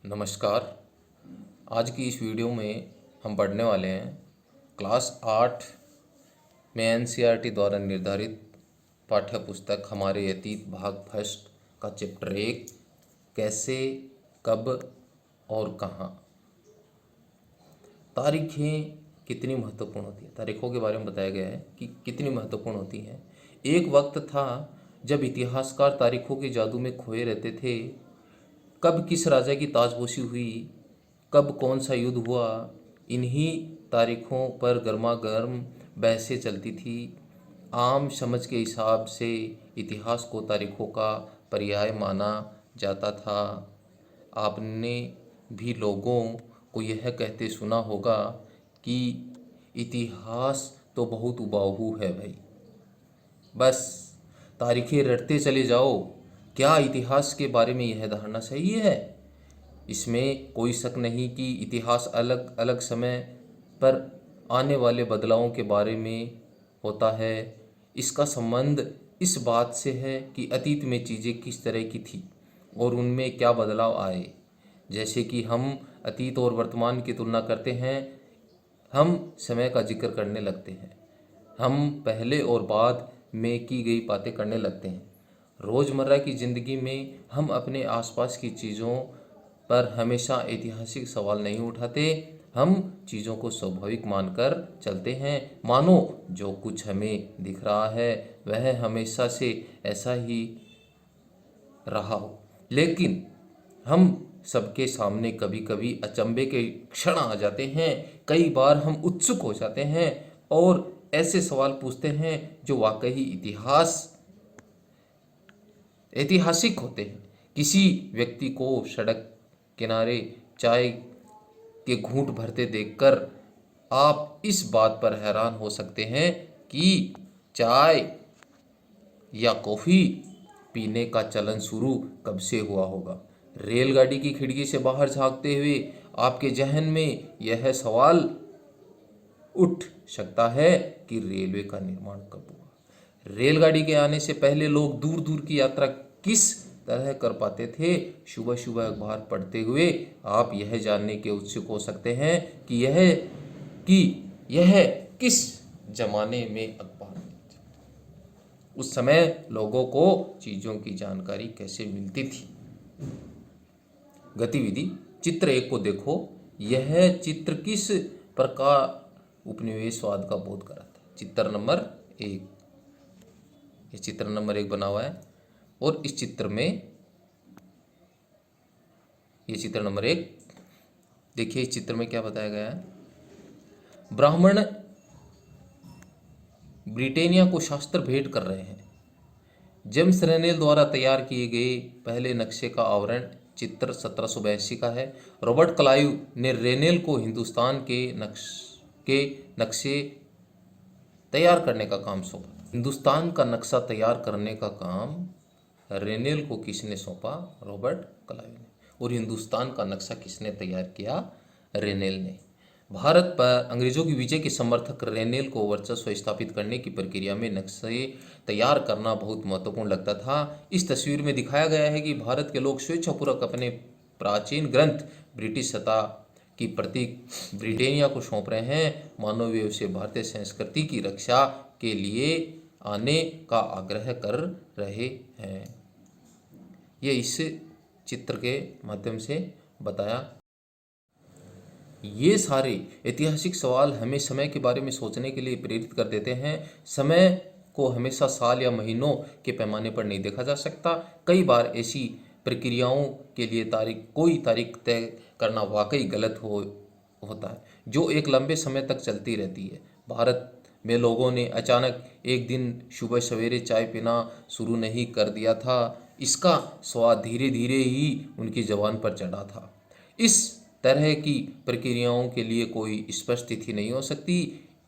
नमस्कार। आज की इस वीडियो में हम पढ़ने वाले हैं क्लास 8 में एनसीईआरटी द्वारा निर्धारित पाठ्य पुस्तक हमारे अतीत भाग फर्स्ट का चैप्टर 1 कैसे, कब और कहाँ। तारीखें कितनी महत्वपूर्ण होती हैं। तारीखों के बारे में बताया गया है कि कितनी महत्वपूर्ण होती हैं। एक वक्त था जब इतिहासकार तारीखों के जादू में खोए रहते थे। कब किस राजा की ताजपोशी हुई, कब कौन सा युद्ध हुआ, इन्हीं तारीखों पर गर्मा गर्म बहसें चलती थी। आम समझ के हिसाब से इतिहास को तारीखों का पर्याय माना जाता था। आपने भी लोगों को यह कहते सुना होगा कि इतिहास तो बहुत उबाऊ है भाई, बस तारीखें रटते चले जाओ। क्या इतिहास के बारे में यह धारणा सही है? इसमें कोई शक नहीं कि इतिहास अलग अलग समय पर आने वाले बदलावों के बारे में होता है। इसका संबंध इस बात से है कि अतीत में चीज़ें किस तरह की थी और उनमें क्या बदलाव आए। जैसे कि हम अतीत और वर्तमान की तुलना करते हैं, हम समय का जिक्र करने लगते हैं, हम पहले और बाद में की गई बातें करने लगते हैं। रोज़मर्रा की ज़िंदगी में हम अपने आसपास की चीज़ों पर हमेशा ऐतिहासिक सवाल नहीं उठाते। हम चीज़ों को स्वाभाविक मानकर चलते हैं, मानो जो कुछ हमें दिख रहा है वह हमेशा से ऐसा ही रहा हो। लेकिन हम सबके सामने कभी कभी अचंभे के क्षण आ जाते हैं। कई बार हम उत्सुक हो जाते हैं और ऐसे सवाल पूछते हैं जो वाकई ऐतिहासिक होते हैं। किसी व्यक्ति को सड़क किनारे चाय के घूंट भरते देखकर आप इस बात पर हैरान हो सकते हैं कि चाय या कॉफ़ी पीने का चलन शुरू कब से हुआ होगा। रेलगाड़ी की खिड़की से बाहर झांकते हुए आपके जहन में यह सवाल उठ सकता है कि रेलवे का निर्माण कब हुआ। रेलगाड़ी के आने से पहले लोग दूर दूर की यात्रा किस तरह कर पाते थे। सुबह सुबह अखबार पढ़ते हुए आप यह जानने के उत्सुक हो सकते हैं कि यह किस जमाने में अखबार, उस समय लोगों को चीज़ों की जानकारी कैसे मिलती थी। गतिविधि चित्र 1 को देखो। यह चित्र किस प्रकार उपनिवेशवाद का बोध कराता है। चित्र नंबर 1, ये चित्र नंबर 1 बना हुआ है और इस चित्र में ये चित्र नंबर 1 देखिए। इस चित्र में क्या बताया गया है। ब्राह्मण ब्रिटेनिया को शास्त्र भेंट कर रहे हैं। जेम्स रेनेल द्वारा तैयार किए गए पहले नक्शे का आवरण चित्र 1782 का है। रॉबर्ट क्लाइव ने रेनेल को हिंदुस्तान के नक्शे तैयार करने का काम सौंपा। हिंदुस्तान का नक्शा तैयार करने का काम रेनेल को किसने सौंपा? रॉबर्ट क्लाइव ने। और हिंदुस्तान का नक्शा किसने तैयार किया? रेनेल ने। भारत पर अंग्रेजों की विजय के समर्थक रेनेल को वर्चस्व स्थापित करने की प्रक्रिया में नक्शे तैयार करना बहुत महत्वपूर्ण लगता था। इस तस्वीर में दिखाया गया है कि भारत के लोग स्वेच्छापूर्वक अपने प्राचीन ग्रंथ ब्रिटिश सत्ता की प्रतीक ब्रिटेनिया को सौंप रहे हैं, मानो वे उसे भारतीय संस्कृति की रक्षा के लिए आने का आग्रह कर रहे हैं। ये इस चित्र के माध्यम से बताया। ये सारे ऐतिहासिक सवाल हमें समय के बारे में सोचने के लिए प्रेरित कर देते हैं। समय को हमेशा साल या महीनों के पैमाने पर नहीं देखा जा सकता। कई बार ऐसी प्रक्रियाओं के लिए कोई तारीख तय करना वाकई गलत होता है, जो एक लंबे समय तक चलती रहती है। भारत में लोगों ने अचानक एक दिन सुबह सवेरे चाय पीना शुरू नहीं कर दिया था। इसका स्वाद धीरे धीरे ही उनकी ज़बान पर चढ़ा था। इस तरह की प्रक्रियाओं के लिए कोई स्पष्ट तिथि नहीं हो सकती।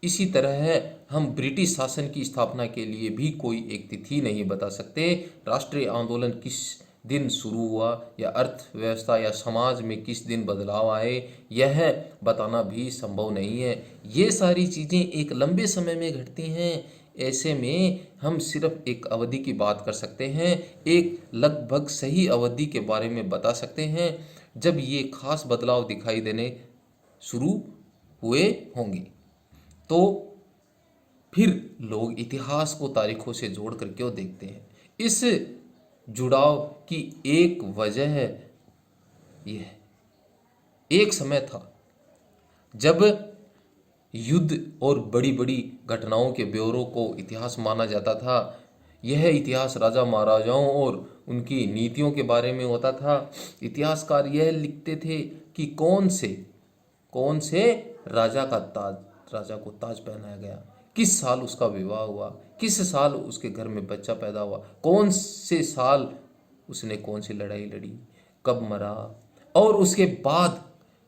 इसी तरह हम ब्रिटिश शासन की स्थापना के लिए भी कोई एक तिथि नहीं बता सकते। राष्ट्रीय आंदोलन किस दिन शुरू हुआ या अर्थव्यवस्था या समाज में किस दिन बदलाव आए, यह बताना भी संभव नहीं है। ये सारी चीज़ें एक लंबे समय में घटती हैं। ऐसे में हम सिर्फ एक अवधि की बात कर सकते हैं, एक लगभग सही अवधि के बारे में बता सकते हैं। जब ये खास बदलाव दिखाई देने शुरू हुए होंगे। तो फिर लोग इतिहास को तारीखों से जोड़कर क्यों देखते हैं? इस जुड़ाव की एक वजह यह है, एक समय था जब युद्ध और बड़ी बड़ी घटनाओं के ब्यौरों को इतिहास माना जाता था। यह इतिहास राजा महाराजाओं और उनकी नीतियों के बारे में होता था। इतिहासकार यह लिखते थे कि कौन से राजा को ताज पहनाया गया, किस साल उसका विवाह हुआ, किस साल उसके घर में बच्चा पैदा हुआ, कौन से साल उसने कौन सी लड़ाई लड़ी, कब मरा, और उसके बाद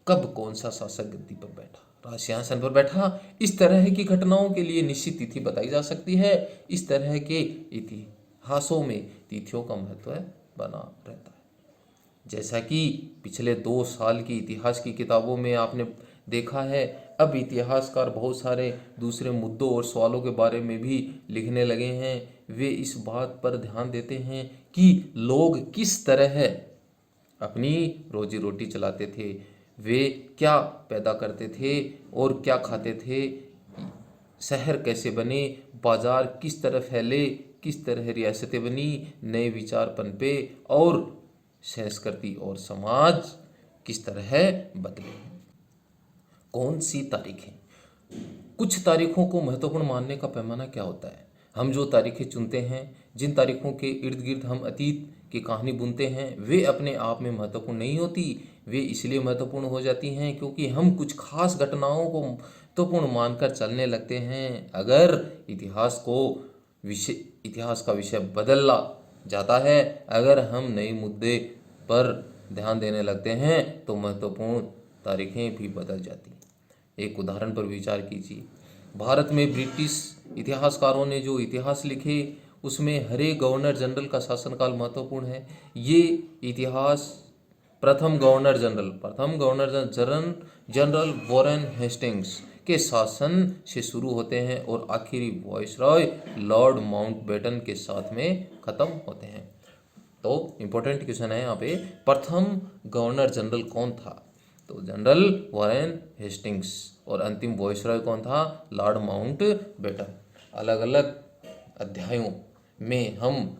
कब कौन सा शासक गद्दी पर बैठा, राज सिंहासन पर बैठा। इस तरह की घटनाओं के लिए निश्चित तिथि बताई जा सकती है। इस तरह के इतिहासों में तिथियों का महत्व बना रहता है। जैसा कि पिछले 2 साल की इतिहास की किताबों में आपने देखा है, अब इतिहासकार बहुत सारे दूसरे मुद्दों और सवालों के बारे में भी लिखने लगे हैं। वे इस बात पर ध्यान देते हैं कि लोग किस तरह अपनी रोजी रोटी चलाते थे, वे क्या पैदा करते थे और क्या खाते थे, शहर कैसे बने, बाजार किस तरह फैले, किस तरह रियासतें बनी, नए विचार पनपे और संस्कृति और समाज किस तरह बदले। कौन सी तारीखें? कुछ तारीखों को महत्वपूर्ण मानने का पैमाना क्या होता है? हम जो तारीखें चुनते हैं, जिन तारीखों के इर्द गिर्द हम अतीत की कहानी बुनते हैं, वे अपने आप में महत्वपूर्ण नहीं होती। वे इसलिए महत्वपूर्ण हो जाती हैं क्योंकि हम कुछ खास घटनाओं को महत्वपूर्ण मानकर चलने लगते हैं। अगर इतिहास का विषय बदला जाता है, अगर हम नए मुद्दे पर ध्यान देने लगते हैं, तो महत्वपूर्ण तारीखें भी बदल जाती हैं। एक उदाहरण पर विचार कीजिए। भारत में ब्रिटिश इतिहासकारों ने जो इतिहास लिखे, उसमें हरे गवर्नर जनरल का शासनकाल महत्वपूर्ण है। ये इतिहास प्रथम गवर्नर जनरल वॉरेन हेस्टिंग्स के शासन से शुरू होते हैं और आखिरी वायसरॉय लॉर्ड माउंटबेटन के साथ में खत्म होते हैं। तो इम्पोर्टेंट क्वेश्चन है यहाँ पे, प्रथम गवर्नर जनरल कौन था? तो जनरल वॉरेन हेस्टिंग्स। और अंतिम वायसरॉय कौन था? Lord Mountbatten. अलग अलग अध्यायों में हम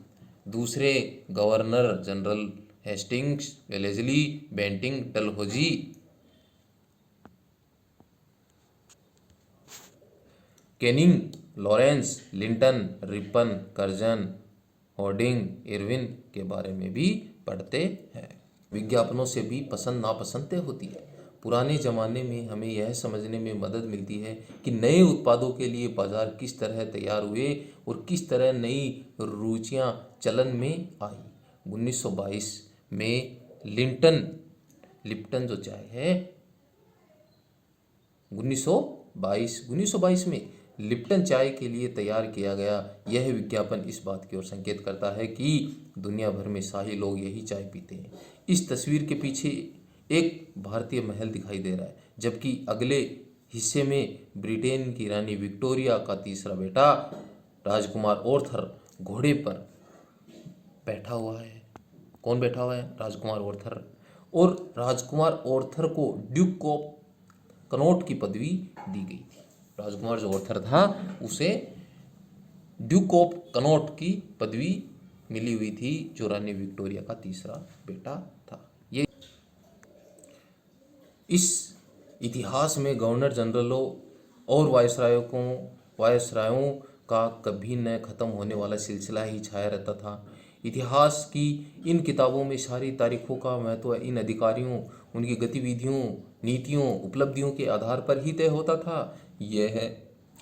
दूसरे governor general Hastings, Wellesley, Bentinck, Dalhousie, Canning, Lawrence, Linton, Ripon, Curzon, Hardinge, Irwin के बारे में भी पढ़ते हैं। विज्ञापनों से भी पसंद नापसंदें होती है। पुराने ज़माने में हमें यह समझने में मदद मिलती है कि नए उत्पादों के लिए बाजार किस तरह तैयार हुए और किस तरह नई रुचियां चलन में आई। 1922 में लिप्टन जो चाय है, 1922 में लिप्टन चाय के लिए तैयार किया गया यह विज्ञापन इस बात की ओर संकेत करता है कि दुनिया भर में शाही लोग यही चाय पीते हैं। इस तस्वीर के पीछे एक भारतीय महल दिखाई दे रहा है, जबकि अगले हिस्से में ब्रिटेन की रानी विक्टोरिया का तीसरा बेटा राजकुमार आर्थर घोड़े पर बैठा हुआ है। कौन बैठा हुआ है? राजकुमार आर्थर। और राजकुमार आर्थर को ड्यूक ऑफ कनॉट की पदवी दी गई थी। राजकुमार जो आर्थर था उसे ड्यूक ऑफ कनॉट की पदवी मिली हुई थी, जो रानी विक्टोरिया का तीसरा बेटा था। ये इस इतिहास में गवर्नर जनरलों और वायसरायों का कभी न खत्म होने वाला सिलसिला ही छाया रहता था। इतिहास की इन किताबों में सारी तारीखों का महत्व इन अधिकारियों, उनकी गतिविधियों, नीतियों, उपलब्धियों के आधार पर ही तय होता था। यह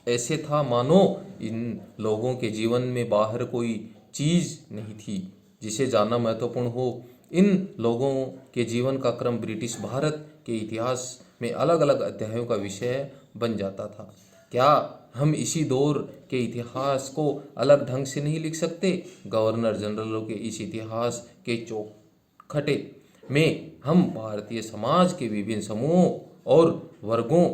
ऐसे था मानो इन लोगों के जीवन में बाहर कोई चीज़ नहीं थी जिसे जानना महत्वपूर्ण हो। इन लोगों के जीवन का क्रम ब्रिटिश भारत के इतिहास में अलग अलग अध्यायों का विषय बन जाता था। क्या हम इसी दौर के इतिहास को अलग ढंग से नहीं लिख सकते? गवर्नर जनरलों के इस इतिहास के चौखटे में हम भारतीय समाज के विभिन्न समूहों और वर्गों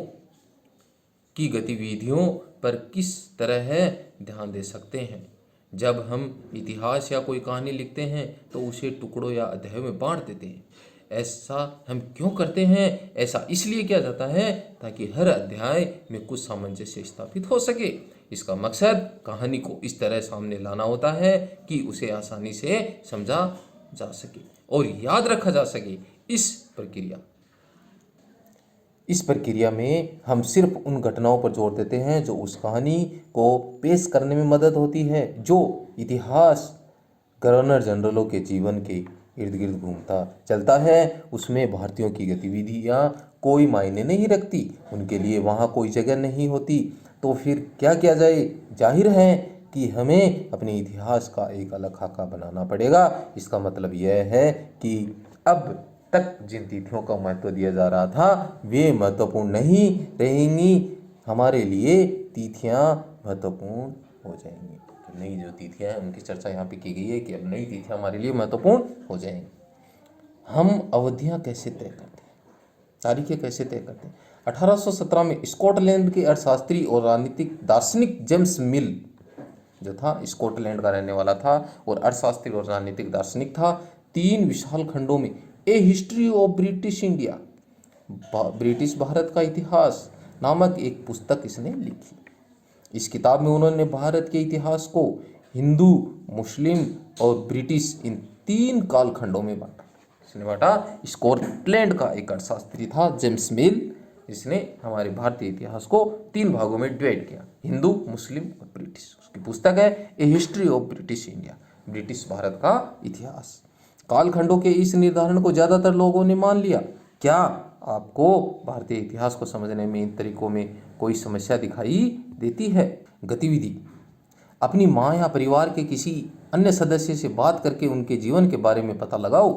की गतिविधियों पर किस तरह ध्यान दे सकते हैं? जब हम इतिहास या कोई कहानी लिखते हैं तो उसे टुकड़ों या अध्यायों में बांट देते हैं। ऐसा हम क्यों करते हैं? ऐसा इसलिए किया जाता है ताकि हर अध्याय में कुछ सामंजस्य स्थापित हो सके। इसका मकसद कहानी को इस तरह सामने लाना होता है कि उसे आसानी से समझा जा सके और याद रखा जा सके। इस प्रक्रिया में हम सिर्फ उन घटनाओं पर जोर देते हैं जो उस कहानी को पेश करने में मदद होती है। जो इतिहास गवर्नर जनरलों के जीवन के इर्द गिर्द घूमता चलता है, उसमें भारतीयों की गतिविधियाँ कोई मायने नहीं रखती, उनके लिए वहाँ कोई जगह नहीं होती। तो फिर क्या किया जाए? जाहिर है कि हमें अपने इतिहास का एक अलग खाका बनाना पड़ेगा। इसका मतलब यह है कि अब तक जिन तिथियों का महत्व दिया जा रहा था वे महत्वपूर्ण नहीं रहेंगी, हमारे लिए तिथियां महत्वपूर्ण हो जाएंगी। तो नई जो तिथियां हैं उनकी चर्चा यहाँ पे की गई है कि अब नई तिथियां हमारे लिए महत्वपूर्ण हो जाएंगी। हम अवधियां कैसे तय करते हैं, तारीखें कैसे तय करते हैं? 1817 में स्कॉटलैंड के अर्थशास्त्री और राजनीतिक दार्शनिक जेम्स मिल जो था, स्कॉटलैंड का रहने वाला था और अर्थशास्त्री और राजनीतिक दार्शनिक था, 3 विशाल खंडों में a history of British India, British भारत का इतिहास नामक एक पुस्तक इसने लिखी। इस किताब में उन्होंने भारत के इतिहास को हिंदू, मुस्लिम और ब्रिटिश इन 3 कालखंडों में बांटा। इसने बांटा। स्कॉटलैंड का एक अर्थशास्त्री था जेम्स मिल, जिसने हमारे भारतीय इतिहास को 3 भागों में डिवाइड किया, हिंदू, मुस्लिम और ब्रिटिश। उसकी पुस्तक है a history of British India, British भारत का इतिहास। कालखंडों के इस निर्धारण को ज़्यादातर लोगों ने मान लिया। क्या आपको भारतीय इतिहास को समझने में इन तरीकों में कोई समस्या दिखाई देती है? गतिविधि: अपनी माँ या परिवार के किसी अन्य सदस्य से बात करके उनके जीवन के बारे में पता लगाओ।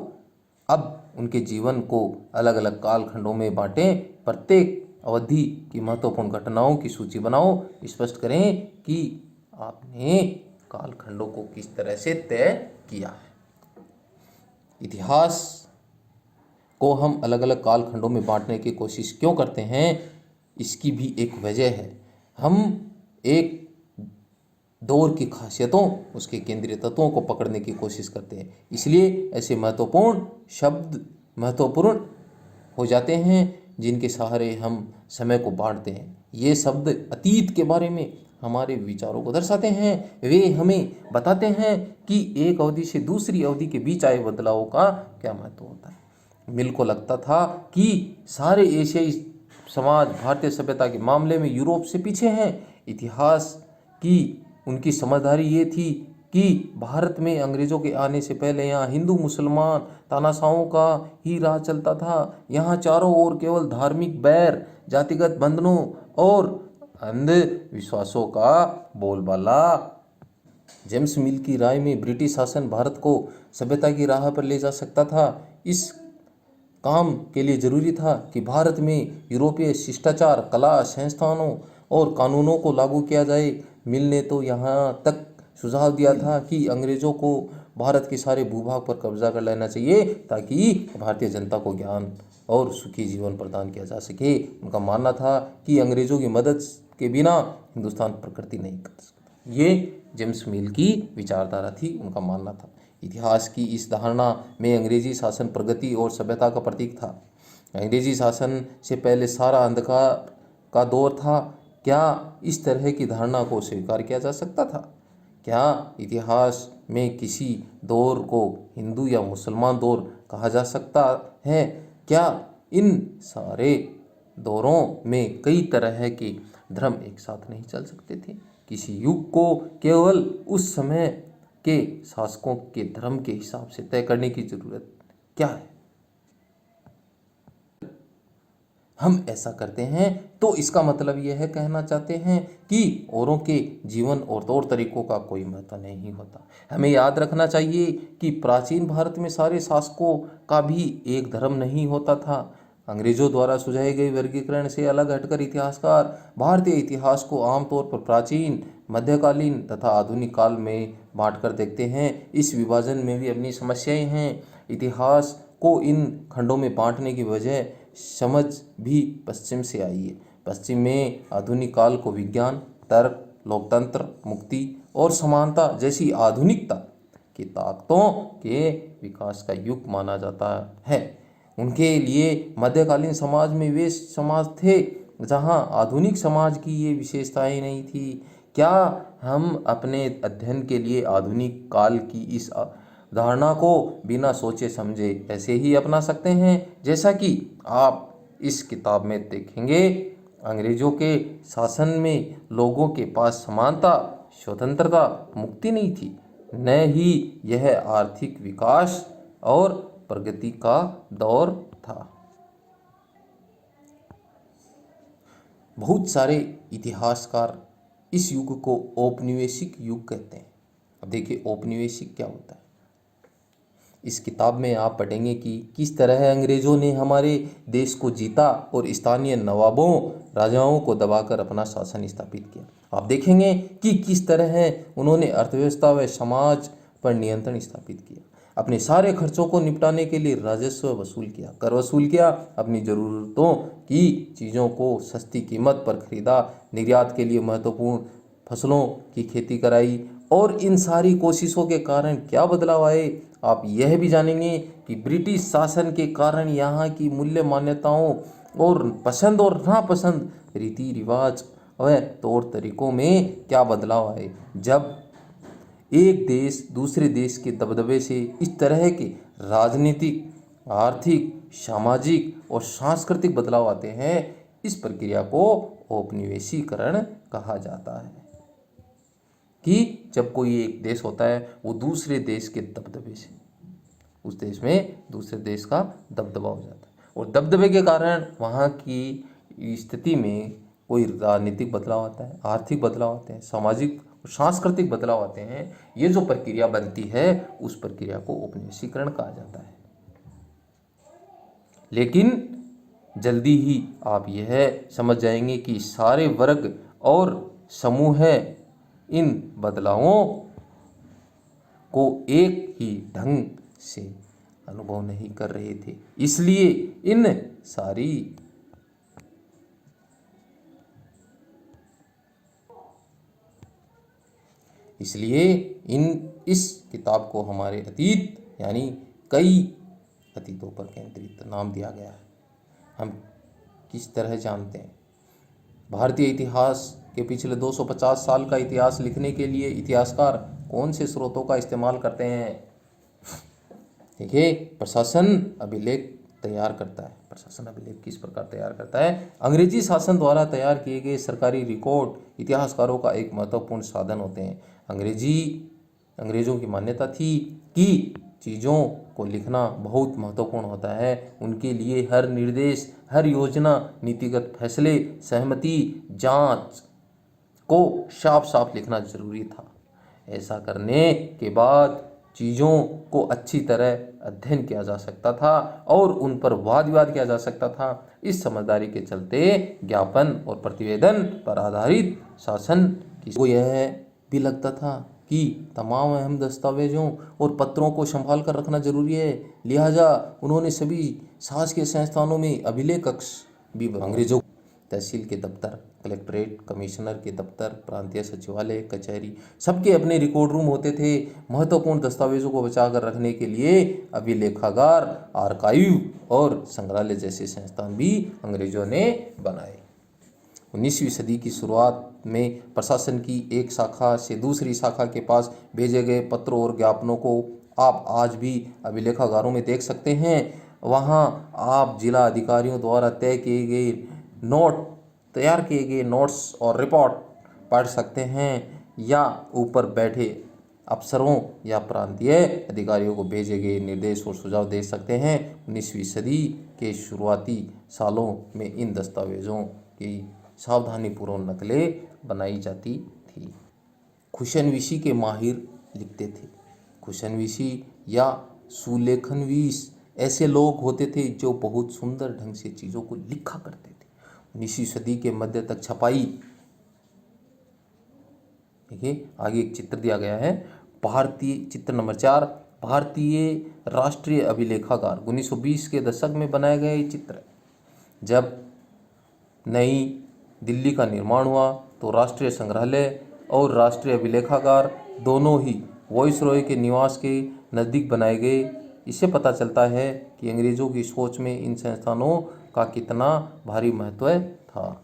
अब उनके जीवन को अलग अलग कालखंडों में बांटें। प्रत्येक अवधि की महत्वपूर्ण घटनाओं की सूची बनाओ। स्पष्ट करें कि आपने कालखंडों को किस तरह से तय किया है। इतिहास को हम अलग अलग कालखंडों में बांटने की कोशिश क्यों करते हैं? इसकी भी एक वजह है। हम एक दौर की खासियतों, उसके केंद्रीय तत्वों को पकड़ने की कोशिश करते हैं, इसलिए ऐसे महत्वपूर्ण शब्द महत्वपूर्ण हो जाते हैं जिनके सहारे हम समय को बांटते हैं। ये शब्द अतीत के बारे में हमारे विचारों को दर्शाते हैं। वे हमें बताते हैं कि एक अवधि से दूसरी अवधि के बीच आए बदलावों का क्या महत्व होता है। मिल को लगता था कि सारे एशियाई समाज भारतीय सभ्यता के मामले में यूरोप से पीछे हैं। इतिहास की उनकी समझदारी ये थी कि भारत में अंग्रेज़ों के आने से पहले यहाँ हिंदू मुसलमान तानाशाहों का ही राह चलता था। यहाँ चारों ओर केवल धार्मिक बैर, जातिगत बंधनों और अंधविश्वासों का बोलबाला। जेम्स मिल की राय में ब्रिटिश शासन भारत को सभ्यता की राह पर ले जा सकता था। इस काम के लिए जरूरी था कि भारत में यूरोपीय शिष्टाचार, कला, संस्थानों और कानूनों को लागू किया जाए। मिल ने तो यहाँ तक सुझाव दिया था कि अंग्रेज़ों को भारत के सारे भूभाग पर कब्जा कर लेना चाहिए ताकि भारतीय जनता को ज्ञान और सुखी जीवन प्रदान किया जा सके। उनका मानना था कि अंग्रेज़ों की मदद के बिना हिंदुस्तान प्रगति नहीं कर सकता। ये जेम्स मिल की विचारधारा थी, उनका मानना था। इतिहास की इस धारणा में अंग्रेजी शासन प्रगति और सभ्यता का प्रतीक था। अंग्रेजी शासन से पहले सारा अंधकार का दौर था। क्या इस तरह की धारणा को स्वीकार किया जा सकता था? क्या इतिहास में किसी दौर को हिंदू या मुसलमान दौर कहा जा सकता है? क्या इन सारे दौरों में कई तरह के धर्म एक साथ नहीं चल सकते थे? किसी युग को केवल उस समय के शासकों के धर्म के हिसाब से तय करने की जरूरत क्या है? हम ऐसा करते हैं तो इसका मतलब यह है, कहना चाहते हैं कि औरों के जीवन और तौर तरीकों का कोई महत्व नहीं होता। हमें याद रखना चाहिए कि प्राचीन भारत में सारे शासकों का भी एक धर्म नहीं होता था। अंग्रेजों द्वारा सुझाए गए वर्गीकरण से अलग हटकर इतिहासकार भारतीय इतिहास को आमतौर पर प्राचीन, मध्यकालीन तथा आधुनिक काल में बांटकर देखते हैं। इस विभाजन में भी अपनी समस्याएं हैं। इतिहास को इन खंडों में बांटने की वजह समझ भी पश्चिम से आई है। पश्चिम में आधुनिक काल को विज्ञान, तर्क, लोकतंत्र, मुक्ति और समानता जैसी आधुनिकता की ताकतों के विकास का युग माना जाता है। उनके लिए मध्यकालीन समाज में वे समाज थे जहाँ आधुनिक समाज की ये विशेषताएं नहीं थी। क्या हम अपने अध्ययन के लिए आधुनिक काल की इस धारणा को बिना सोचे समझे ऐसे ही अपना सकते हैं? जैसा कि आप इस किताब में देखेंगे, अंग्रेजों के शासन में लोगों के पास समानता, स्वतंत्रता, मुक्ति नहीं थी, न ही यह आर्थिक विकास और प्रगति का दौर था। बहुत सारे इतिहासकार इस युग को औपनिवेशिक युग कहते हैं। अब देखिए औपनिवेशिक क्या होता है। इस किताब में आप पढ़ेंगे कि किस तरह अंग्रेजों ने हमारे देश को जीता और स्थानीय नवाबों, राजाओं को दबाकर अपना शासन स्थापित किया। आप देखेंगे कि किस तरह उन्होंने अर्थव्यवस्था व समाज पर नियंत्रण स्थापित किया, अपने सारे खर्चों को निपटाने के लिए राजस्व वसूल किया, कर वसूल किया, अपनी ज़रूरतों की चीज़ों को सस्ती कीमत पर खरीदा, निर्यात के लिए महत्वपूर्ण फसलों की खेती कराई। और इन सारी कोशिशों के कारण क्या बदलाव आए, आप यह भी जानेंगे कि ब्रिटिश शासन के कारण यहाँ की मूल्य मान्यताओं और पसंद और नापसंद, रीति रिवाज व तौर तरीकों में क्या बदलाव आए। जब एक देश दूसरे देश के दबदबे से इस तरह के राजनीतिक, आर्थिक, सामाजिक और सांस्कृतिक बदलाव आते हैं, इस प्रक्रिया को औपनिवेशीकरण कहा जाता है। कि जब कोई एक देश होता है वो दूसरे देश के दबदबे से, उस देश में दूसरे देश का दबदबा हो जाता है और दबदबे के कारण वहाँ की स्थिति में कोई राजनीतिक बदलाव आता है, आर्थिक बदलाव आते हैं, सामाजिक और सांस्कृतिक बदलाव आते हैं। ये जो प्रक्रिया बनती है उस प्रक्रिया को औपनिवेशीकरण कहा जाता है। लेकिन जल्दी ही आप यह समझ जाएंगे कि सारे वर्ग और समूह इन बदलावों को एक ही ढंग से अनुभव नहीं कर रहे थे, इसलिए इस किताब को हमारे अतीत यानी कई अतीतों पर केंद्रित नाम दिया गया है। हम किस तरह जानते हैं, भारतीय इतिहास के पिछले 250 साल का इतिहास लिखने के लिए इतिहासकार कौन से स्रोतों का इस्तेमाल करते हैं? देखिए, प्रशासन अभिलेख तैयार करता है। प्रशासन अभिलेख किस प्रकार तैयार करता है? अंग्रेजी शासन द्वारा तैयार किए गए सरकारी रिकॉर्ड इतिहासकारों का एक महत्वपूर्ण साधन होते हैं। अंग्रेजों की मान्यता थी कि चीज़ों को लिखना बहुत महत्वपूर्ण होता है। उनके लिए हर निर्देश, हर योजना, नीतिगत फैसले, सहमति, जांच को साफ साफ लिखना जरूरी था। ऐसा करने के बाद चीज़ों को अच्छी तरह अध्ययन किया जा सकता था और उन पर वाद विवाद किया जा सकता था। इस समझदारी के चलते ज्ञापन और प्रतिवेदन पर आधारित शासन को यह भी लगता था कि तमाम अहम दस्तावेजों और पत्रों को संभाल कर रखना जरूरी है। लिहाजा उन्होंने सभी शासकीय संस्थानों में अभिलेख कक्ष भी अंग्रेजों, तहसील के दफ्तर, कलेक्ट्रेट, कमिश्नर के दफ्तर, प्रांतीय सचिवालय, कचहरी, सबके अपने रिकॉर्ड रूम होते थे। महत्वपूर्ण दस्तावेजों को बचा कर रखने के लिए अभिलेखागार, आर्काइव और संग्रहालय जैसे संस्थान भी अंग्रेजों ने बनाए। 19वीं सदी की शुरुआत में प्रशासन की एक शाखा से दूसरी शाखा के पास भेजे गए पत्रों और ज्ञापनों को आप आज भी अभिलेखागारों में देख सकते हैं। वहां आप जिला अधिकारियों द्वारा तैयार किए गए नोट्स और रिपोर्ट पढ़ सकते हैं या ऊपर बैठे अफसरों या प्रांतीय अधिकारियों को भेजे गए निर्देश और सुझाव दे सकते हैं। 19वीं सदी के शुरुआती सालों में इन दस्तावेजों की सावधानीपूर्वक नकलें बनाई जाती थी। खुशनवीसी के माहिर लिखते थे। खुशनवीसी या सुलेखनवीस ऐसे लोग होते थे जो बहुत सुंदर ढंग से चीज़ों को लिखा करते थे। 19वीं सदी के मध्य तक छपाई, देखिए आगे एक चित्र दिया गया है, चित्र नंबर 4, भारतीय राष्ट्रीय अभिलेखागार 1920 के दशक में बनाया गया ये चित्र। जब नई दिल्ली का निर्माण हुआ तो राष्ट्रीय संग्रहालय और राष्ट्रीय अभिलेखागार दोनों ही वाइसरॉय के निवास के नज़दीक बनाए गए। इससे पता चलता है कि अंग्रेज़ों की सोच में इन संस्थानों का कितना भारी महत्व था।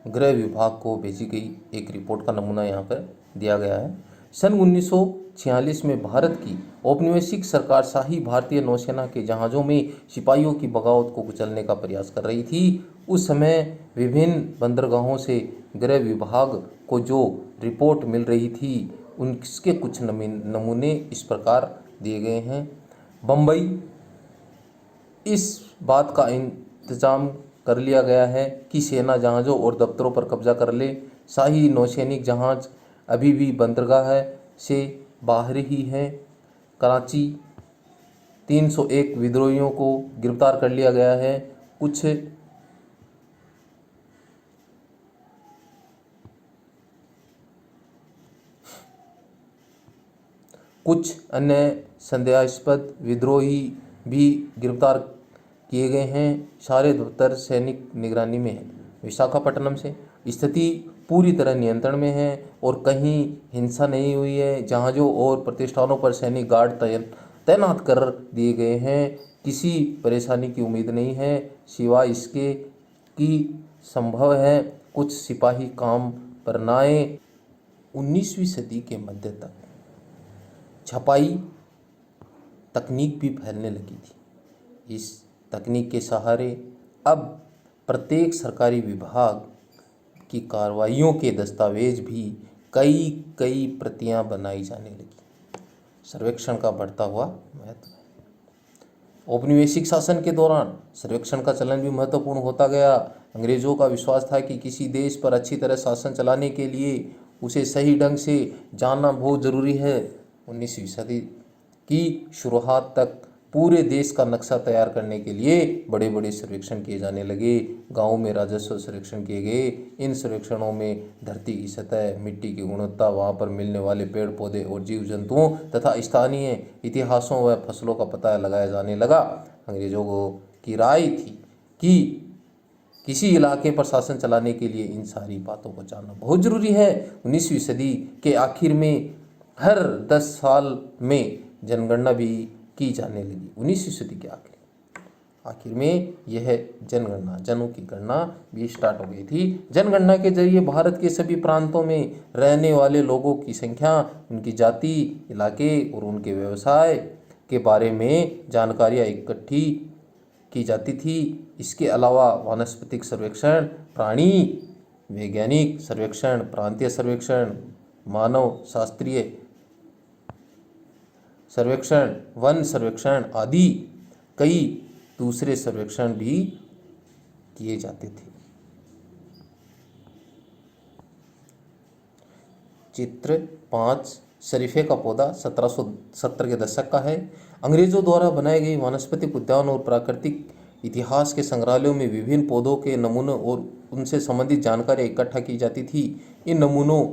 गृह विभाग को भेजी गई एक रिपोर्ट का नमूना यहाँ पर दिया गया है। सन 1946 में भारत की औपनिवेशिक सरकार शाही भारतीय नौसेना के जहाज़ों में सिपाहियों की बगावत को कुचलने का प्रयास कर रही थी। उस समय विभिन्न बंदरगाहों से गृह विभाग को जो रिपोर्ट मिल रही थी उनके कुछ नमूने इस प्रकार दिए गए हैं। बम्बई, इस बात का इंतजाम कर लिया गया है कि सेना जहाज़ों और दफ्तरों पर कब्जा कर ले। शाही नौसैनिक जहाज़ अभी भी बंदरगाह से बाहर ही हैं। कराची, 301 विद्रोहियों को गिरफ्तार कर लिया गया है। कुछ अन्य संदेहास्पद विद्रोही भी गिरफ्तार किए गए हैं। सारे दफ्तर सैनिक निगरानी में है। विशाखापट्टनम से स्थिति पूरी तरह नियंत्रण में है और कहीं हिंसा नहीं हुई है। जहाज़ों और प्रतिष्ठानों पर सैनिक गार्ड तैनात कर दिए गए हैं। किसी परेशानी की उम्मीद नहीं है सिवाय इसके कि संभव है कुछ सिपाही काम पर न आए। 19वीं सदी के मध्य तक छपाई तकनीक भी फैलने लगी थी। इस तकनीक के सहारे अब प्रत्येक सरकारी विभाग की कार्रवाइयों के दस्तावेज भी कई प्रतियां बनाई जाने लगी। सर्वेक्षण का बढ़ता हुआ महत्व। औपनिवेशिक शासन के दौरान सर्वेक्षण का चलन भी महत्वपूर्ण होता गया। अंग्रेजों का विश्वास था कि किसी देश पर अच्छी तरह शासन चलाने के लिए उसे सही ढंग से जानना बहुत ज़रूरी है। 19वीं सदी की शुरुआत तक पूरे देश का नक्शा तैयार करने के लिए बड़े बड़े सर्वेक्षण किए जाने लगे। गाँव में राजस्व सर्वेक्षण किए गए। इन सर्वेक्षणों में धरती की सतह, मिट्टी की गुणवत्ता, वहाँ पर मिलने वाले पेड़ पौधे और जीव जंतुओं तथा स्थानीय इतिहासों व फसलों का पता लगाया जाने लगा। अंग्रेजों की राय थी कि किसी इलाके पर शासन चलाने के लिए इन सारी बातों को जानना बहुत ज़रूरी है। 19वीं सदी के आखिर में हर 10 साल में जनगणना भी की जाने लगी। 19वीं सदी के आखिर में यह जनगणना, जनों की गणना भी स्टार्ट हो गई थी। जनगणना के जरिए भारत के सभी प्रांतों में रहने वाले लोगों की संख्या, उनकी जाति, इलाके और उनके व्यवसाय के बारे में जानकारियाँ इकट्ठी की जाती थी। इसके अलावा वानस्पतिक सर्वेक्षण, प्राणी वैज्ञानिक सर्वेक्षण, प्रांतीय सर्वेक्षण, मानव शास्त्रीय सर्वेक्षण, वन सर्वेक्षण आदि कई दूसरे सर्वेक्षण भी किए जाते थे। चित्र 5, शरीफे का पौधा 1770 के दशक का है। अंग्रेजों द्वारा बनाए गए वानस्पतिक उद्यान और प्राकृतिक इतिहास के संग्रहालयों में विभिन्न पौधों के नमूनों और उनसे संबंधित जानकारी इकट्ठा की जाती थी। इन नमूनों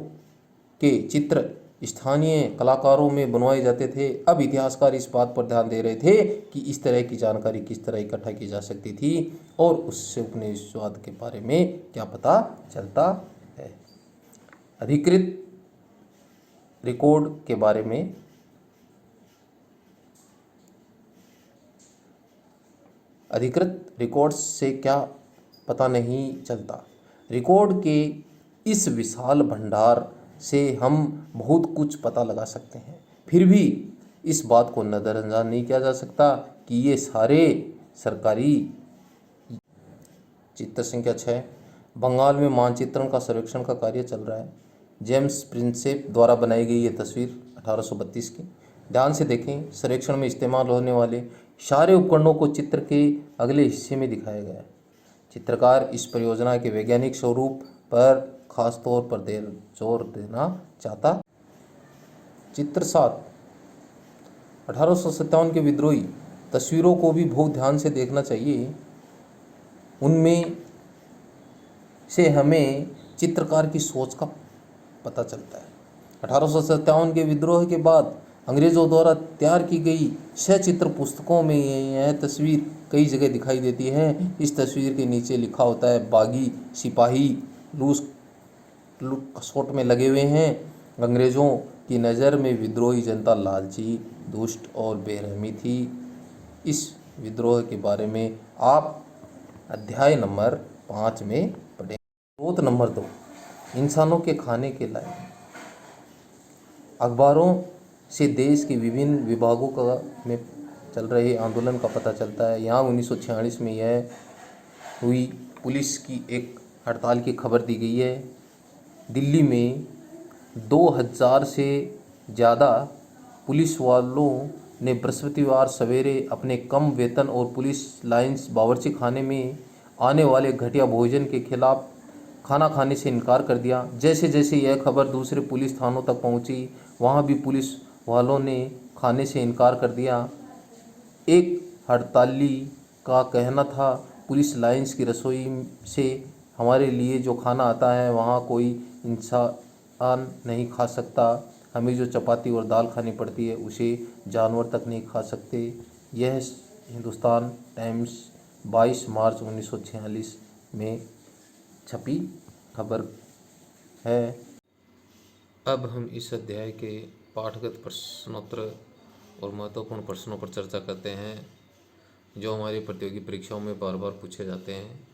के चित्र स्थानीय कलाकारों में बनवाए जाते थे। अब इतिहासकार इस बात पर ध्यान दे रहे थे कि इस तरह की जानकारी किस तरह इकट्ठा की जा सकती थी और उससे उपनिवेशवाद के बारे में क्या पता चलता है। अधिकृत रिकॉर्ड के बारे में अधिकृत रिकॉर्ड्स से क्या पता नहीं चलता। रिकॉर्ड के इस विशाल भंडार से हम बहुत कुछ पता लगा सकते हैं। फिर भी इस बात को नज़रअंदाज नहीं किया जा सकता कि ये सारे सरकारी। चित्र संख्या 6, बंगाल में मानचित्रण का सर्वेक्षण का कार्य चल रहा है। जेम्स प्रिंसेप द्वारा बनाई गई ये तस्वीर 1832 की। ध्यान से देखें, सर्वेक्षण में इस्तेमाल होने वाले सारे उपकरणों को चित्र के अगले हिस्से में दिखाया गया है। चित्रकार इस परियोजना के वैज्ञानिक स्वरूप पर खास तौर पर जोर देना चाहता। चित्र 7, 1857 के विद्रोही तस्वीरों को भी बहुत ध्यान से देखना चाहिए। उनमें से हमें चित्रकार की सोच का पता चलता है। 1857 के विद्रोह के बाद अंग्रेज़ों द्वारा तैयार की गई सचित्र पुस्तकों में यह तस्वीर कई जगह दिखाई देती है। इस तस्वीर के नीचे लिखा होता है, बागी सिपाही लूट खसोट में लगे हुए हैं। अंग्रेज़ों की नज़र में विद्रोही जनता लालची, दुष्ट और बेरहमी थी। इस विद्रोह के बारे में आप अध्याय नंबर 5 में पढ़ेंगे। स्रोत नंबर 2, इंसानों के खाने के लायक। अखबारों से देश के विभिन्न विभागों का में चल रहे आंदोलन का पता चलता है। यहाँ 1946 में यह हुई पुलिस की एक हड़ताल की खबर दी गई है। दिल्ली में 2000 से ज़्यादा पुलिस वालों ने बृहस्पतिवार सवेरे अपने कम वेतन और पुलिस लाइन्स बावर्ची खाने में आने वाले घटिया भोजन के खिलाफ खाना खाने से इनकार कर दिया। जैसे जैसे यह खबर दूसरे पुलिस थानों तक पहुंची, वहां भी पुलिस वालों ने खाने से इनकार कर दिया। एक हड़ताली का कहना था, पुलिस लाइन्स की रसोई से हमारे लिए जो खाना आता है वहाँ कोई इंसान नहीं खा सकता। हमें जो चपाती और दाल खानी पड़ती है उसे जानवर तक नहीं खा सकते। यह हिंदुस्तान टाइम्स 22 मार्च 1946 में छपी खबर है। अब हम इस अध्याय के पाठगत प्रश्नोत्तर और महत्वपूर्ण प्रश्नों पर चर्चा करते हैं जो हमारी प्रतियोगी परीक्षाओं में बार बार पूछे जाते हैं।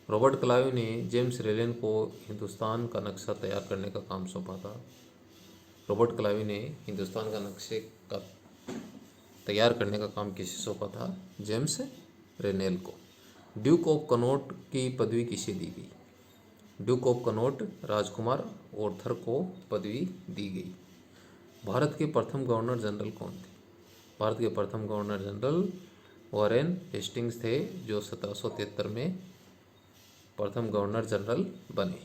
रॉबर्ट क्लाइव ने जेम्स रेलन को हिंदुस्तान का नक्शा तैयार करने का काम सौंपा था। रॉबर्ट क्लाइव ने हिंदुस्तान का नक्शे का तैयार करने का काम किसे सौंपा था? जेम्स रेनेल को। ड्यूक ऑफ कनॉट की पदवी किसे दी गई? ड्यूक ऑफ कनॉट राजकुमार ऑर्थर को पदवी दी गई। भारत के प्रथम गवर्नर जनरल कौन थे? भारत के प्रथम गवर्नर जनरल वॉरेन हेस्टिंग्स थे, जो 1773 में प्रथम गवर्नर जनरल बने।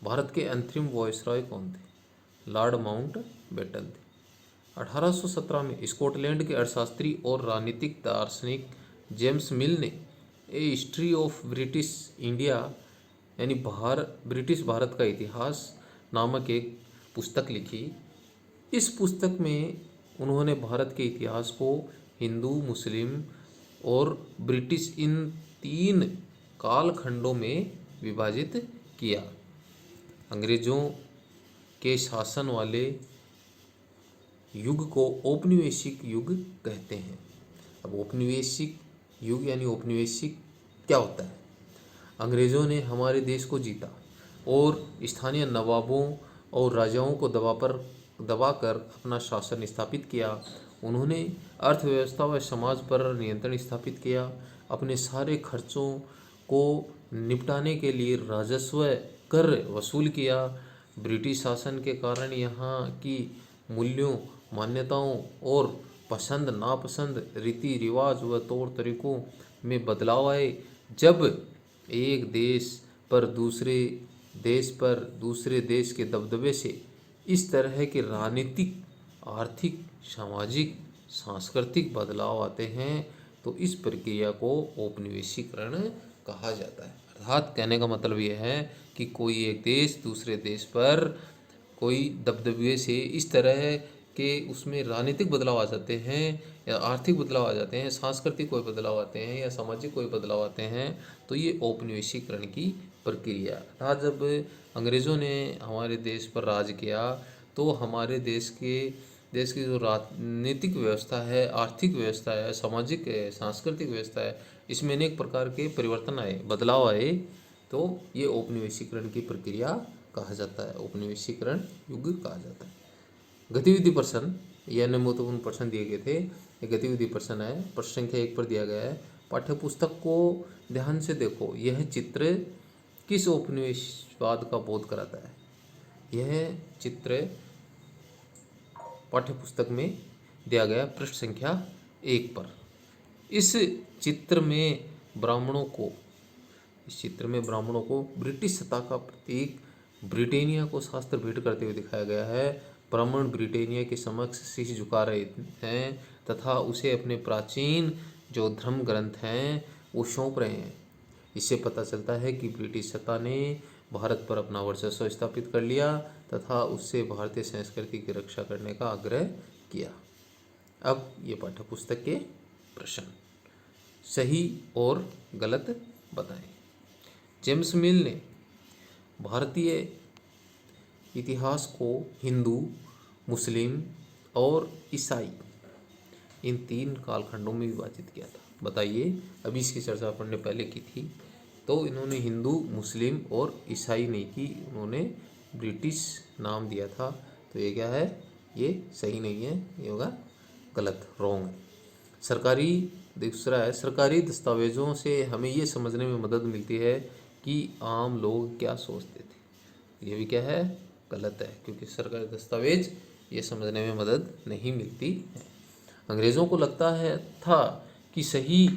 भारत के अंतरिम वायसरॉय कौन थे? लॉर्ड माउंटबेटन थे। 1817 में स्कॉटलैंड के अर्थशास्त्री और राजनीतिक दार्शनिक जेम्स मिल ने ए हिस्ट्री ऑफ ब्रिटिश इंडिया यानी ब्रिटिश भारत का इतिहास नामक एक पुस्तक लिखी। इस पुस्तक में उन्होंने भारत के इतिहास को हिंदू, मुस्लिम और ब्रिटिश इन 3 कालखंडों में विभाजित किया। अंग्रेजों के शासन वाले युग को औपनिवेशिक युग कहते हैं। अब औपनिवेशिक युग यानी औपनिवेशिक क्या होता है? अंग्रेज़ों ने हमारे देश को जीता और स्थानीय नवाबों और राजाओं को दबाकर अपना शासन स्थापित किया। उन्होंने अर्थव्यवस्था व समाज पर नियंत्रण स्थापित किया। अपने सारे खर्चों को निपटाने के लिए राजस्व कर वसूल किया। ब्रिटिश शासन के कारण यहाँ की मूल्यों, मान्यताओं और पसंद नापसंद, रीति रिवाज व तौर तरीकों में बदलाव आए। जब एक देश पर दूसरे देश के दबदबे से इस तरह के राजनीतिक, आर्थिक, सामाजिक, सांस्कृतिक बदलाव आते हैं तो इस प्रक्रिया को औपनिवेशीकरण कहा जाता है। अर्थात कहने का मतलब यह है कि कोई एक देश दूसरे देश पर कोई दबदबे से इस तरह के उसमें राजनीतिक बदलाव आ जाते हैं या आर्थिक बदलाव आ जाते हैं, सांस्कृतिक कोई बदलाव आते हैं या सामाजिक कोई बदलाव आते हैं तो ये औपनिवेशीकरण की प्रक्रिया था। जब अंग्रेज़ों ने हमारे देश पर राज किया तो हमारे देश की जो राजनीतिक व्यवस्था है, आर्थिक व्यवस्था है, सामाजिक है, सांस्कृतिक व्यवस्था है, इसमें अनेक प्रकार के परिवर्तन आए, बदलाव आए, तो ये औपनिवेशीकरण की प्रक्रिया कहा जाता है, औपनिवेशीकरण युग कहा जाता है। गतिविधि प्रश्न, यह महत्वपूर्ण प्रश्न दिए गए थे। ये गतिविधि प्रश्न है, प्रश्न संख्या 1 पर दिया गया है। पाठ्यपुस्तक को ध्यान से देखो, यह चित्र किस औपनिवेशवाद का बोध कराता है? यह चित्र पाठ्यपुस्तक में दिया गया पृष्ठ संख्या 1 पर। इस चित्र में ब्राह्मणों को ब्रिटिश सत्ता का प्रतीक ब्रिटेनिया को शास्त्र भेंट करते हुए दिखाया गया है। ब्राह्मण ब्रिटेनिया के समक्ष शीश झुका रहे हैं तथा उसे अपने प्राचीन जो धर्म ग्रंथ हैं वो सौंप रहे हैं। इससे पता चलता है कि ब्रिटिश सत्ता ने भारत पर अपना वर्चस्व स्थापित कर लिया तथा उससे भारतीय संस्कृति की रक्षा करने का आग्रह किया। अब ये पाठ्यपुस्तक के प्रश्न सही और गलत बताएं। जेम्स मिल ने भारतीय इतिहास को हिंदू, मुस्लिम और ईसाई इन 3 कालखंडों में विभाजित किया था। बताइए, अभी इसकी चर्चा अपन ने पहले की थी। तो इन्होंने हिंदू, मुस्लिम और ईसाई नहीं की, उन्होंने ब्रिटिश नाम दिया था। तो ये क्या है? ये सही नहीं है, ये होगा गलत, रॉन्ग है। सरकारी दूसरा है, सरकारी दस्तावेज़ों से हमें ये समझने में मदद मिलती है कि आम लोग क्या सोचते थे। ये भी क्या है? गलत है, क्योंकि सरकारी दस्तावेज ये समझने में मदद नहीं मिलती है। अंग्रेज़ों को लगता है था कि सही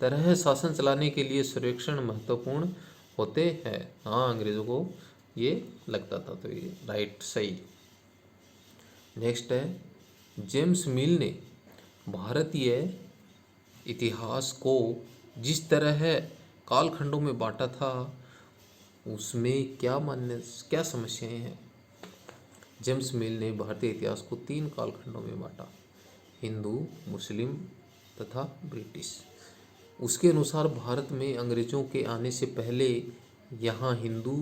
तरह शासन चलाने के लिए सर्वेक्षण महत्वपूर्ण होते हैं। हाँ, अंग्रेज़ों को ये लगता था, तो ये राइट, सही। नेक्स्ट है, जेम्स मिल ने भारतीय इतिहास को जिस तरह कालखंडों में बांटा था उसमें क्या समस्याएं हैं? जेम्स मिल ने भारतीय इतिहास को 3 कालखंडों में बांटा, हिंदू, मुस्लिम तथा ब्रिटिश। उसके अनुसार भारत में अंग्रेज़ों के आने से पहले यहाँ हिंदू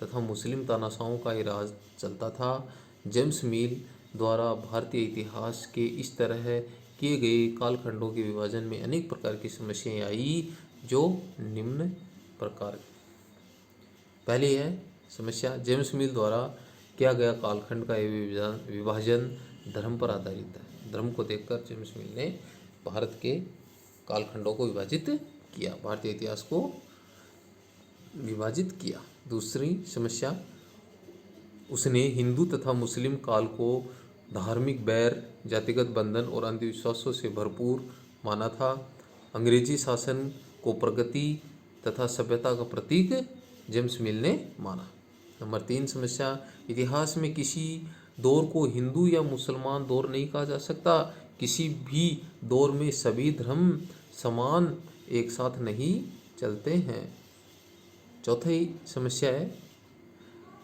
तथा मुस्लिम तानाशाहों का ही राज चलता था। जेम्स मिल द्वारा भारतीय इतिहास के इस तरह किए गए कालखंडों के विभाजन में अनेक प्रकार की समस्याएं आई, जो निम्न प्रकार। पहली है समस्या, जेम्स मिल द्वारा किया गया कालखंड का यह विभाजन धर्म पर आधारित है। धर्म को देखकर जेम्स मिल ने भारत के कालखंडों को विभाजित किया, भारतीय इतिहास को विभाजित किया। दूसरी समस्या, उसने हिंदू तथा मुस्लिम काल को धार्मिक बैर, जातिगत बंधन और अंधविश्वासों से भरपूर माना था। अंग्रेजी शासन को प्रगति तथा सभ्यता का प्रतीक जेम्स मिल ने माना। नंबर 3 समस्या, इतिहास में किसी दौर को हिंदू या मुसलमान दौर नहीं कहा जा सकता। किसी भी दौर में सभी धर्म समान एक साथ नहीं चलते हैं। चौथी समस्या है,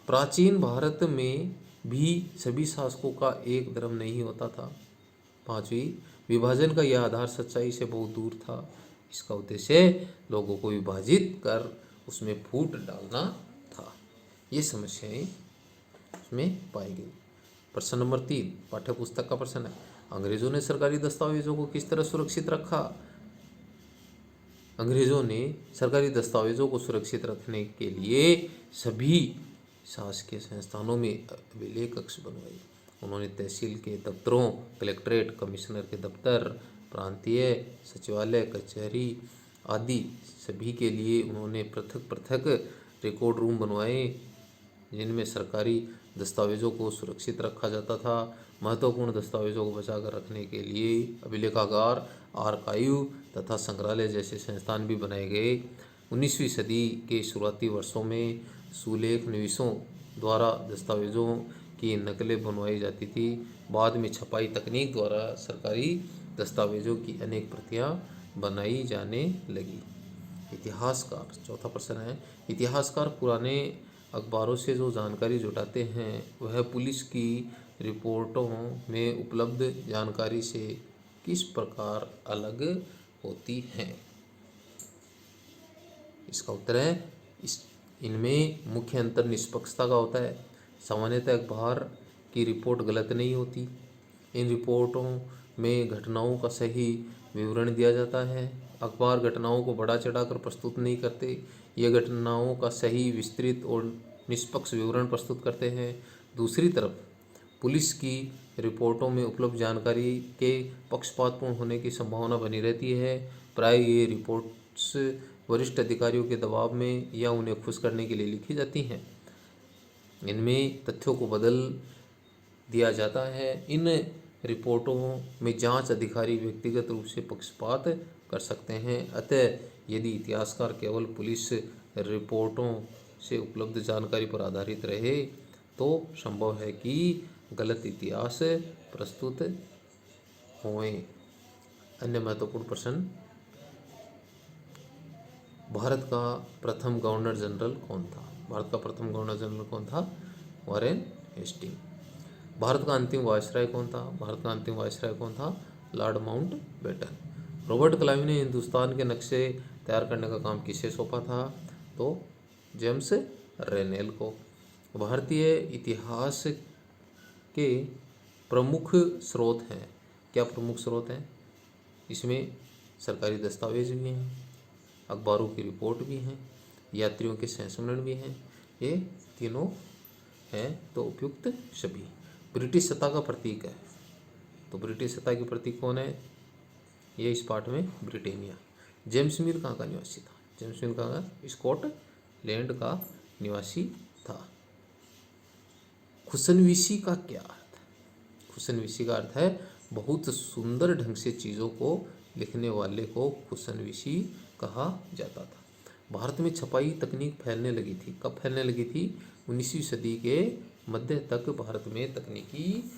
प्राचीन भारत में भी सभी शासकों का एक धर्म नहीं होता था। पांचवी, विभाजन का यह आधार सच्चाई से बहुत दूर था। इसका उद्देश्य लोगों को विभाजित कर उसमें फूट डालना था। ये समस्याएं उसमें पाई गई। प्रश्न नंबर 3 पाठ्य पुस्तक का प्रश्न है, अंग्रेजों ने सरकारी दस्तावेजों को किस तरह सुरक्षित रखा? अंग्रेजों ने सरकारी दस्तावेजों को सुरक्षित रखने के लिए सभी शासकीय संस्थानों में अभिलेख कक्ष बनवाए। उन्होंने तहसील के दफ्तरों, कलेक्ट्रेट, कमिश्नर के दफ्तर, प्रांतीय सचिवालय, कचहरी आदि सभी के लिए उन्होंने पृथक पृथक रिकॉर्ड रूम बनवाए, जिनमें सरकारी दस्तावेजों को सुरक्षित रखा जाता था। महत्वपूर्ण दस्तावेजों को बचाकर रखने के लिए अभिलेखागार, आर्काइव तथा संग्रहालय जैसे संस्थान भी बनाए गए। 19वीं सदी के शुरुआती वर्षों में सुलेख निवीसों द्वारा दस्तावेजों की नकलें बनवाई जाती थी। बाद में छपाई तकनीक द्वारा सरकारी दस्तावेजों की अनेक प्रतियां बनाई जाने लगी। इतिहासकार, चौथा प्रश्न है, इतिहासकार पुराने अखबारों से जो जानकारी जुटाते हैं वह पुलिस की रिपोर्टों में उपलब्ध जानकारी से किस प्रकार अलग होती हैं? इसका उत्तर है इनमें मुख्य अंतर निष्पक्षता का होता है। सामान्यतः अखबार की रिपोर्ट गलत नहीं होती। इन रिपोर्टों में घटनाओं का सही विवरण दिया जाता है। अखबार घटनाओं को बढ़ा चढ़ाकर प्रस्तुत नहीं करते, ये घटनाओं का सही, विस्तृत और निष्पक्ष विवरण प्रस्तुत करते हैं। दूसरी तरफ पुलिस की रिपोर्टों में उपलब्ध जानकारी के पक्षपातपूर्ण होने की संभावना बनी रहती है। प्राय ये रिपोर्ट्स वरिष्ठ अधिकारियों के दबाव में या उन्हें खुश करने के लिए लिखी जाती हैं। इनमें तथ्यों को बदल दिया जाता है। इन रिपोर्टों में जांच अधिकारी व्यक्तिगत रूप से पक्षपात कर सकते हैं। अतः यदि इतिहासकार केवल पुलिस रिपोर्टों से उपलब्ध जानकारी पर आधारित रहे तो संभव है कि गलत इतिहास प्रस्तुत होए। अन्य महत्वपूर्ण प्रश्न, भारत का प्रथम गवर्नर जनरल कौन था? भारत का प्रथम गवर्नर जनरल कौन था? Warren Hasting. भारत का अंतिम वायसराय कौन था? भारत का अंतिम वायसराय कौन था? Lord Mountbatten. रॉबर्ट क्लाइव ने हिंदुस्तान के नक्शे तैयार करने का काम किसे सौंपा था? तो जेम्स रेनेल को। भारतीय इतिहास के प्रमुख स्रोत हैं। क्या प्रमुख स्रोत हैं? इसमें सरकारी दस्तावेज भी हैं, अखबारों की रिपोर्ट भी हैं, यात्रियों के संस्मरण भी हैं। ये तीनों हैं तो उपयुक्त सभी। ब्रिटिश सत्ता का प्रतीक है, तो ब्रिटिश सत्ता के प्रतीक कौन है? ये इस पाठ में ब्रिटेनिया। जेम्स मिल कहाँ का निवासी था? जेम्स मिल कहाँ का? स्कॉटलैंड का निवासी था। खुशनवीसी का क्या अर्थ है? खुशनवीसी का अर्थ है बहुत सुंदर ढंग से चीज़ों को लिखने वाले को खुशनवीसी कहा जाता था। भारत में छपाई तकनीक फैलने लगी थी। कब फैलने लगी थी? 19वीं सदी के मध्य तक भारत में तकनीकी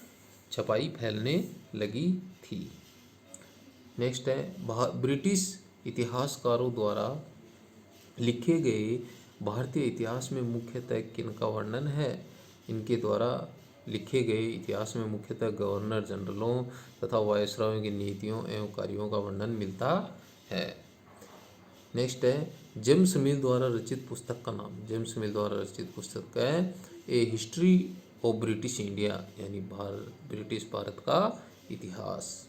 छपाई फैलने लगी थी। नेक्स्ट है ब्रिटिश इतिहासकारों द्वारा लिखे गए भारतीय इतिहास में मुख्यतः किनका वर्णन है? इनके द्वारा लिखे गए इतिहास में मुख्यतः गवर्नर जनरलों तथा वायसरायों की नीतियों एवं कार्यों का वर्णन मिलता है। नेक्स्ट है जेम्स मिल द्वारा रचित पुस्तक का नाम। जेम्स मिल द्वारा रचित पुस्तक है a history of British India, यानी ब्रिटिश भारत का इतिहास।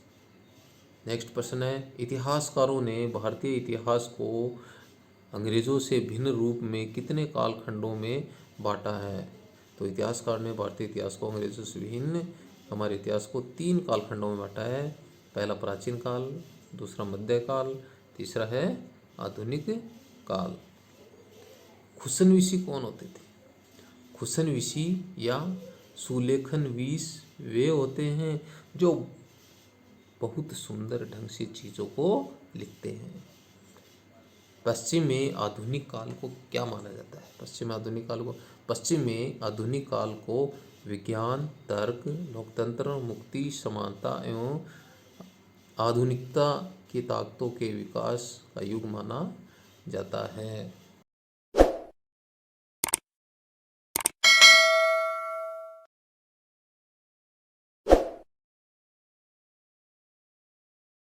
नेक्स्ट प्रश्न है इतिहासकारों ने भारतीय इतिहास को अंग्रेजों से भिन्न रूप में कितने कालखंडों में बांटा है? तो इतिहासकार ने भारतीय इतिहास को अंग्रेजों से भिन्न हमारे इतिहास को 3 कालखंडों में बांटा है। पहला प्राचीन काल, दूसरा मध्यकाल, तीसरा है आधुनिक काल। खुशनवीसी कौन होते थे? खुशनवीसी या सुलेखनवीस वे होते हैं जो बहुत सुंदर ढंग से चीज़ों को लिखते हैं। पश्चिम में आधुनिक काल को क्या माना जाता है? पश्चिम में आधुनिक काल को विज्ञान, तर्क, लोकतंत्र, मुक्ति, समानता एवं आधुनिकता की ताकतों के विकास का युग माना जाता है।